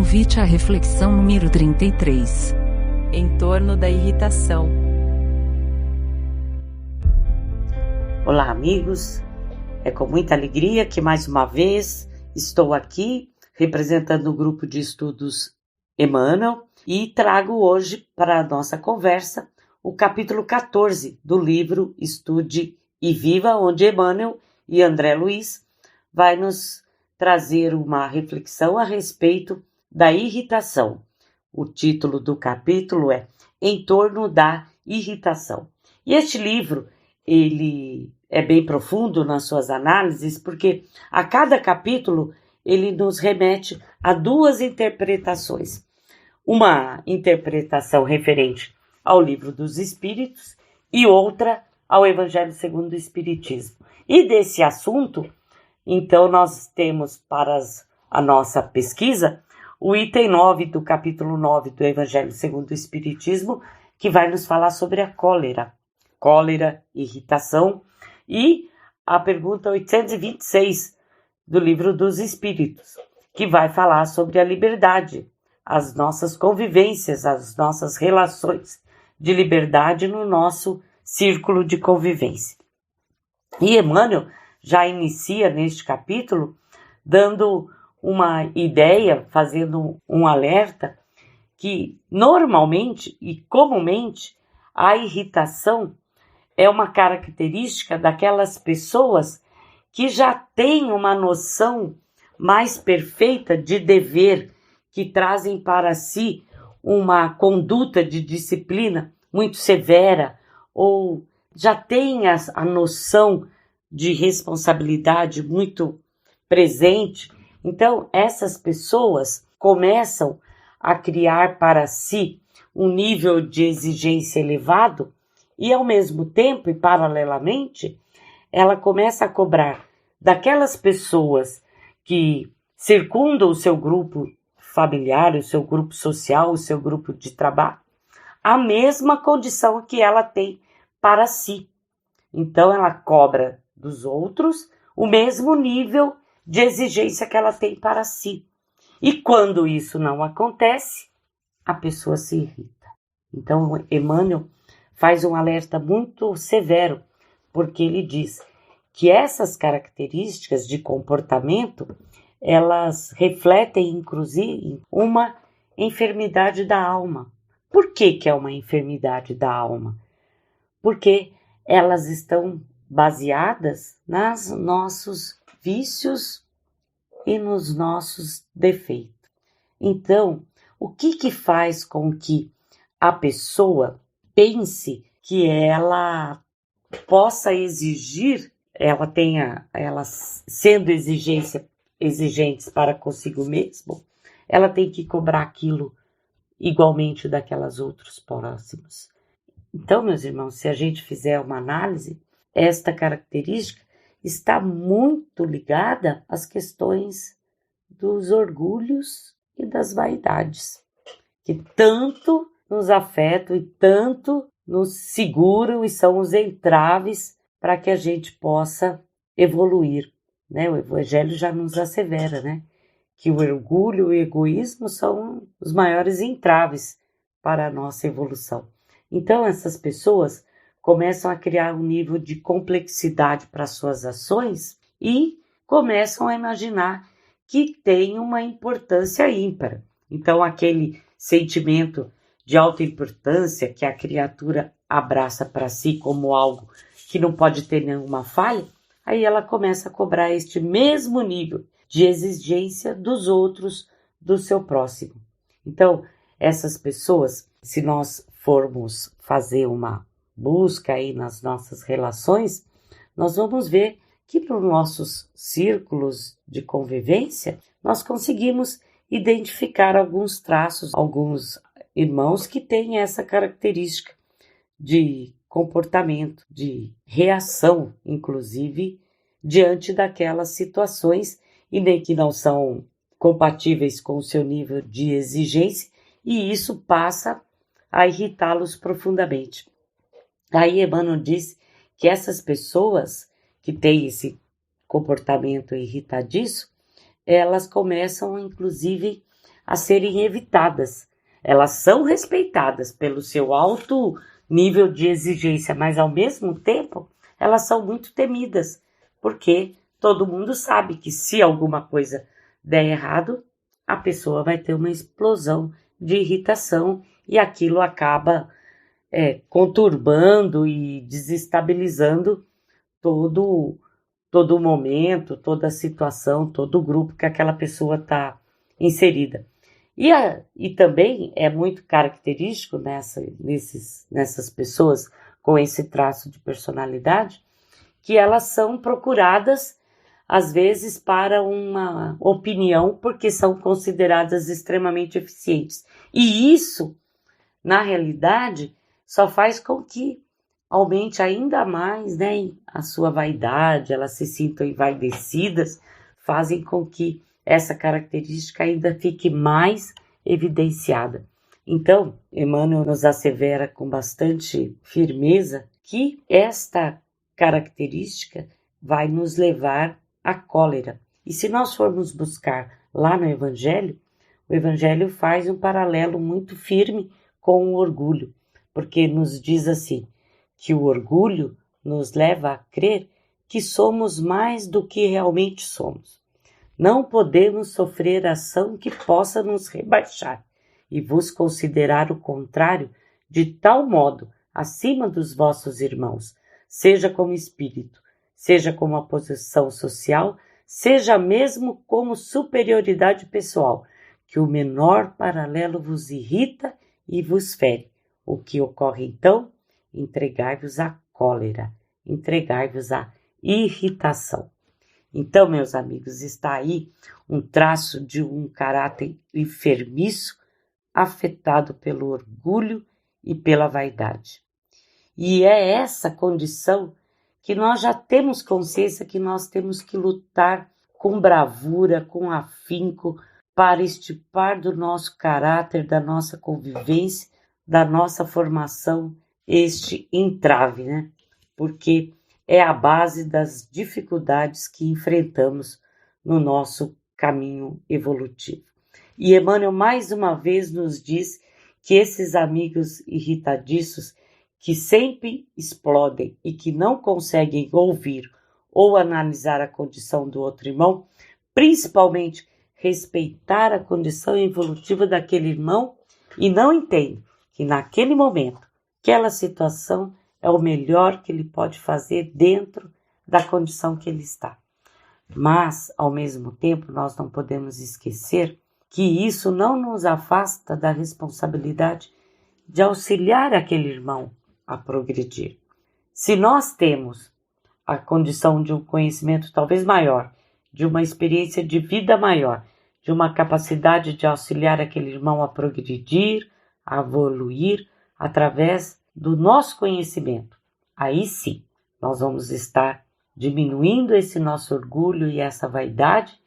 Convite à reflexão número 33. Em torno da irritação. Olá, amigos. É com muita alegria que mais uma vez estou aqui representando o grupo de estudos Emmanuel e trago hoje para a nossa conversa o capítulo 14 do livro Estude e Viva, onde Emmanuel e André Luiz vai nos trazer uma reflexão a respeito da irritação. O título do capítulo é Em torno da irritação. E este livro, ele é bem profundo nas suas análises, porque a cada capítulo ele nos remete a duas interpretações. Uma interpretação referente ao Livro dos Espíritos e outra ao Evangelho segundo o Espiritismo. E desse assunto, então, nós temos para a nossa pesquisa o item 9 do capítulo 9 do Evangelho segundo o Espiritismo, que vai nos falar sobre a cólera, irritação, e a pergunta 826 do Livro dos Espíritos, que vai falar sobre a liberdade, as nossas convivências, as nossas relações de liberdade no nosso círculo de convivência. E Emmanuel já inicia neste capítulo dando uma ideia, fazendo um alerta, que normalmente e comumente a irritação é uma característica daquelas pessoas que já têm uma noção mais perfeita de dever, que trazem para si uma conduta de disciplina muito severa, ou já têm a noção de responsabilidade muito presente. Então, essas pessoas começam a criar para si um nível de exigência elevado e, ao mesmo tempo e paralelamente, ela começa a cobrar daquelas pessoas que circundam o seu grupo familiar, o seu grupo social, o seu grupo de trabalho, a mesma condição que ela tem para si. Então, ela cobra dos outros o mesmo nível de exigência que ela tem para si. E quando isso não acontece, a pessoa se irrita. Então, Emmanuel faz um alerta muito severo, porque ele diz que essas características de comportamento, elas refletem, inclusive, uma enfermidade da alma. Por que é uma enfermidade da alma? Porque elas estão baseadas nos nossos vícios e nos nossos defeitos. Então, o que faz com que a pessoa pense que ela possa exigir, ela sendo exigentes para consigo mesmo, ela tem que cobrar aquilo igualmente daquelas outros próximos. Então, meus irmãos, se a gente fizer uma análise, esta característica está muito ligada às questões dos orgulhos e das vaidades, que tanto nos afetam e tanto nos seguram e são os entraves para que a gente possa evoluir, né? O Evangelho já nos assevera, né? Que o orgulho e o egoísmo são os maiores entraves para a nossa evolução. Então, essas pessoas começam a criar um nível de complexidade para suas ações e começam a imaginar que tem uma importância ímpar. Então, aquele sentimento de autoimportância que a criatura abraça para si como algo que não pode ter nenhuma falha, aí ela começa a cobrar este mesmo nível de exigência dos outros, do seu próximo. Então, essas pessoas, se nós formos fazer uma busca aí nas nossas relações, nós vamos ver que nos nossos círculos de convivência, nós conseguimos identificar alguns traços, alguns irmãos que têm essa característica de comportamento, de reação, inclusive, diante daquelas situações e nem que não são compatíveis com o seu nível de exigência, e isso passa a irritá-los profundamente. Aí Emmanuel diz que essas pessoas que têm esse comportamento irritadiço, elas começam, inclusive, a serem evitadas. Elas são respeitadas pelo seu alto nível de exigência, mas ao mesmo tempo elas são muito temidas, porque todo mundo sabe que se alguma coisa der errado, a pessoa vai ter uma explosão de irritação e aquilo acaba conturbando e desestabilizando todo o momento, toda a situação, todo o grupo que aquela pessoa está inserida. E também é muito característico nessas pessoas com esse traço de personalidade que elas são procuradas, às vezes, para uma opinião, porque são consideradas extremamente eficientes. E isso, na realidade, só faz com que aumente ainda mais, né, a sua vaidade, elas se sintam envaidecidas, fazem com que essa característica ainda fique mais evidenciada. Então, Emmanuel nos assevera com bastante firmeza que esta característica vai nos levar à cólera. E se nós formos buscar lá no Evangelho, o Evangelho faz um paralelo muito firme com o orgulho, porque nos diz assim, que o orgulho nos leva a crer que somos mais do que realmente somos. Não podemos sofrer ação que possa nos rebaixar e vos considerar o contrário de tal modo acima dos vossos irmãos, seja como espírito, seja como a posição social, seja mesmo como superioridade pessoal, que o menor paralelo vos irrita e vos fere. O que ocorre então? Entregai-vos à cólera, entregai-vos à irritação. Então, meus amigos, está aí um traço de um caráter enfermiço, afetado pelo orgulho e pela vaidade. E é essa condição que nós já temos consciência que nós temos que lutar com bravura, com afinco, para extirpar do nosso caráter, da nossa convivência, da nossa formação, este entrave, né? Porque é a base das dificuldades que enfrentamos no nosso caminho evolutivo. E Emmanuel mais uma vez nos diz que esses amigos irritadiços que sempre explodem e que não conseguem ouvir ou analisar a condição do outro irmão, principalmente respeitar a condição evolutiva daquele irmão e não entendem que naquele momento, aquela situação é o melhor que ele pode fazer dentro da condição que ele está. Mas, ao mesmo tempo, nós não podemos esquecer que isso não nos afasta da responsabilidade de auxiliar aquele irmão a progredir. Se nós temos a condição de um conhecimento talvez maior, de uma experiência de vida maior, de uma capacidade de auxiliar aquele irmão a progredir, a evoluir através do nosso conhecimento, aí sim, nós vamos estar diminuindo esse nosso orgulho e essa vaidade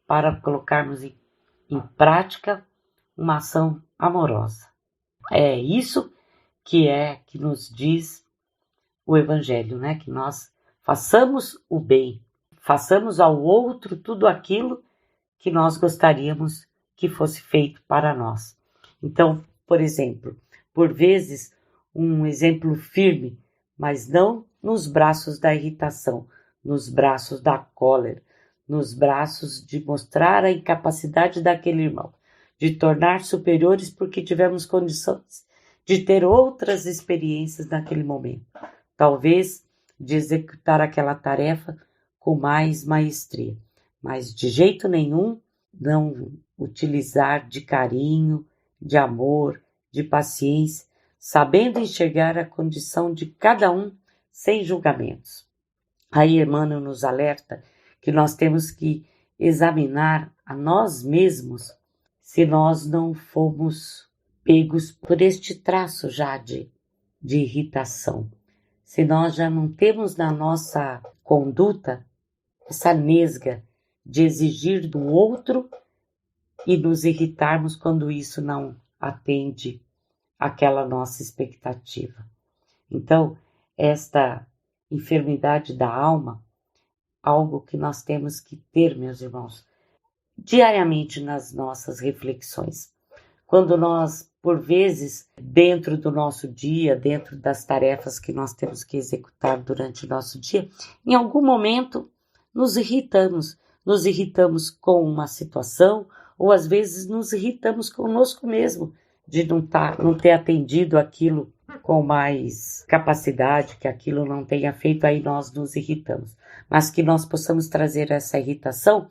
para colocarmos em prática uma ação amorosa. É isso que nos diz o Evangelho, né? Que nós façamos o bem, façamos ao outro tudo aquilo que nós gostaríamos que fosse feito para nós. Então, por exemplo, por vezes, um exemplo firme, mas não nos braços da irritação, nos braços da cólera, nos braços de mostrar a incapacidade daquele irmão, de tornar superiores porque tivemos condições de ter outras experiências naquele momento, talvez de executar aquela tarefa com mais maestria, mas de jeito nenhum não utilizar de carinho, de amor, de paciência, sabendo enxergar a condição de cada um sem julgamentos. Aí Emmanuel nos alerta que nós temos que examinar a nós mesmos se nós não fomos pegos por este traço já de irritação. Se nós já não temos na nossa conduta essa nesga de exigir do outro e nos irritarmos quando isso não atende àquela nossa expectativa. Então, esta enfermidade da alma, algo que nós temos que ter, meus irmãos, diariamente nas nossas reflexões. Quando nós, por vezes, dentro do nosso dia, dentro das tarefas que nós temos que executar durante o nosso dia, em algum momento nos irritamos com uma situação, ou às vezes nos irritamos conosco mesmo, de não ter atendido aquilo com mais capacidade, que aquilo não tenha feito, aí nós nos irritamos. Mas que nós possamos trazer essa irritação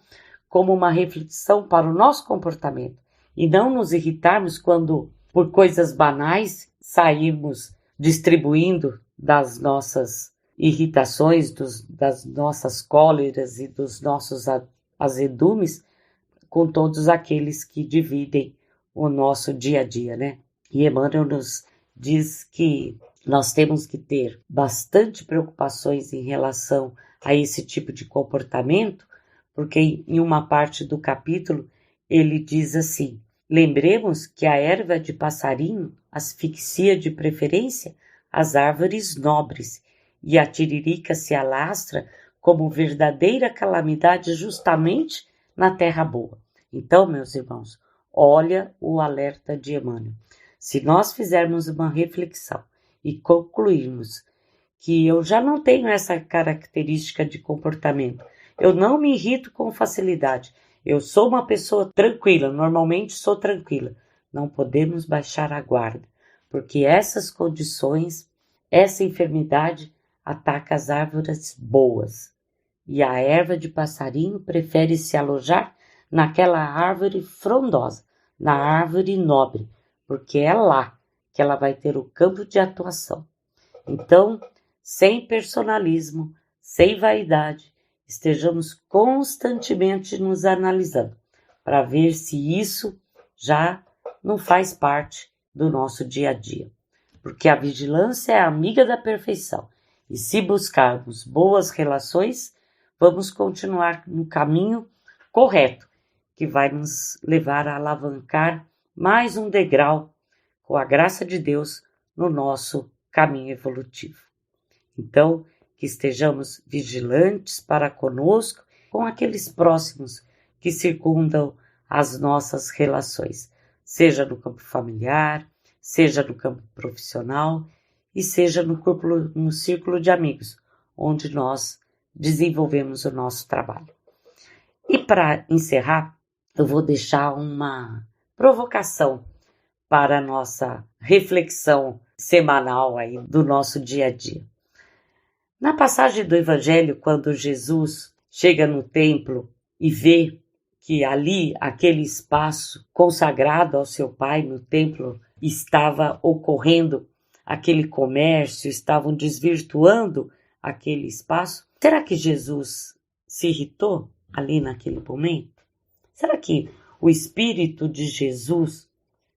como uma reflexão para o nosso comportamento, e não nos irritarmos quando, por coisas banais, sairmos distribuindo das nossas irritações, das nossas cóleras e dos nossos azedumes com todos aqueles que dividem o nosso dia a dia, né? E Emmanuel nos diz que nós temos que ter bastante preocupações em relação a esse tipo de comportamento, porque em uma parte do capítulo ele diz assim: lembremos que a erva de passarinho asfixia de preferência as árvores nobres, e a tiririca se alastra como verdadeira calamidade justamente na terra boa. Então, meus irmãos, olha o alerta de Emmanuel. Se nós fizermos uma reflexão e concluirmos que eu já não tenho essa característica de comportamento, eu não me irrito com facilidade, eu sou uma pessoa tranquila, normalmente sou tranquila, não podemos baixar a guarda, porque essas condições, essa enfermidade ataca as árvores boas, e a erva de passarinho prefere se alojar naquela árvore frondosa, na árvore nobre, porque é lá que ela vai ter o campo de atuação. Então, sem personalismo, sem vaidade, estejamos constantemente nos analisando, para ver se isso já não faz parte do nosso dia a dia. Porque a vigilância é amiga da perfeição, e se buscarmos boas relações, vamos continuar no caminho correto, que vai nos levar a alavancar mais um degrau, com a graça de Deus, no nosso caminho evolutivo. Então, que estejamos vigilantes para conosco, com aqueles próximos que circundam as nossas relações, seja no campo familiar, seja no campo profissional e seja no círculo de amigos, onde nós desenvolvemos o nosso trabalho. E para encerrar, eu vou deixar uma provocação para a nossa reflexão semanal aí do nosso dia a dia. Na passagem do Evangelho, quando Jesus chega no templo e vê que ali, aquele espaço consagrado ao seu Pai no templo, estava ocorrendo aquele comércio, estavam desvirtuando aquele espaço, será que Jesus se irritou ali naquele momento? Será que o Espírito de Jesus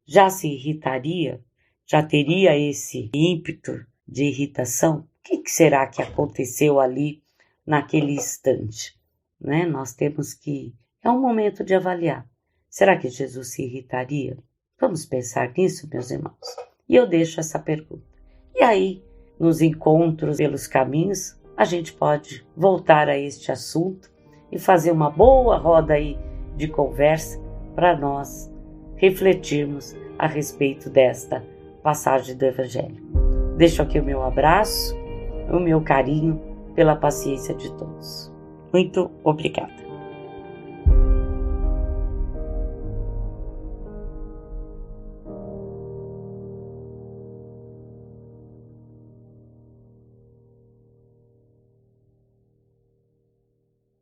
já se irritaria? Já teria esse ímpeto de irritação? O que será que aconteceu ali naquele instante? Né? Nós temos que... É um momento de avaliar. Será que Jesus se irritaria? Vamos pensar nisso, meus irmãos. E eu deixo essa pergunta. E aí, nos encontros pelos caminhos, a gente pode voltar a este assunto e fazer uma boa roda aí de conversa para nós refletirmos a respeito desta passagem do Evangelho. Deixo aqui o meu abraço, o meu carinho pela paciência de todos. Muito obrigada.